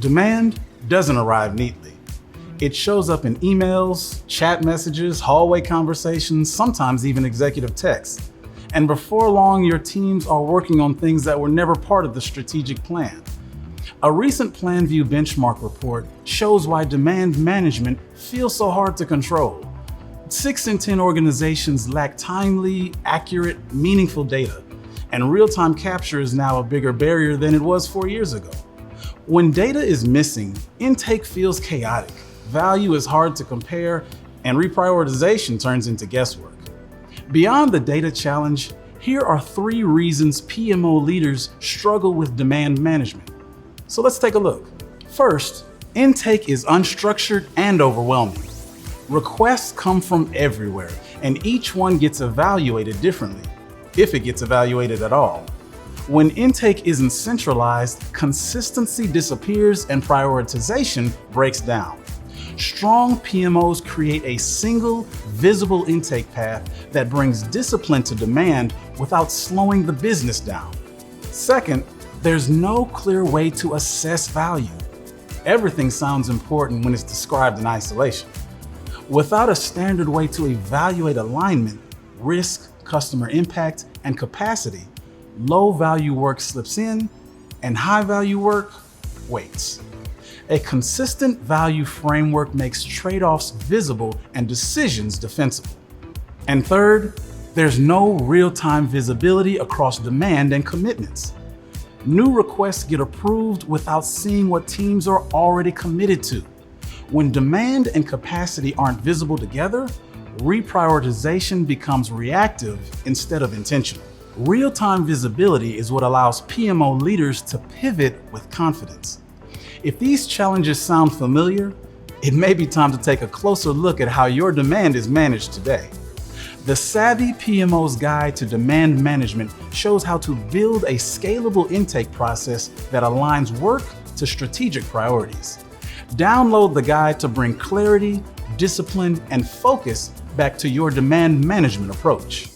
Demand doesn't arrive neatly. It shows up in emails, chat messages, hallway conversations, sometimes even executive texts. And before long, your teams are working on things that were never part of the strategic plan. A recent Planview benchmark report shows why demand management feels so hard to control. 6 in 10 organizations lack timely, accurate, meaningful data, and real-time capture is now a bigger barrier than it was 4 years ago. When data is missing, intake feels chaotic, value is hard to compare, and reprioritization turns into guesswork. Beyond the data challenge, here are 3 reasons PMO leaders struggle with demand management. So let's take a look. First, intake is unstructured and overwhelming. Requests come from everywhere, and each one gets evaluated differently, if it gets evaluated at all. When intake isn't centralized, consistency disappears and prioritization breaks down. Strong PMOs create a single, visible intake path that brings discipline to demand without slowing the business down. Second, there's no clear way to assess value. Everything sounds important when it's described in isolation. Without a standard way to evaluate alignment, risk, customer impact, and capacity, low-value work slips in and high-value work waits. A consistent value framework makes trade-offs visible and decisions defensible. And third, there's no real-time visibility across demand and commitments. New requests get approved without seeing what teams are already committed to. When demand and capacity aren't visible together, reprioritization becomes reactive instead of intentional. Real-time visibility is what allows PMO leaders to pivot with confidence. If these challenges sound familiar, it may be time to take a closer look at how your demand is managed today. The Savvy PMO's Guide to Demand Management shows how to build a scalable intake process that aligns work to strategic priorities. Download the guide to bring clarity, discipline, and focus back to your demand management approach.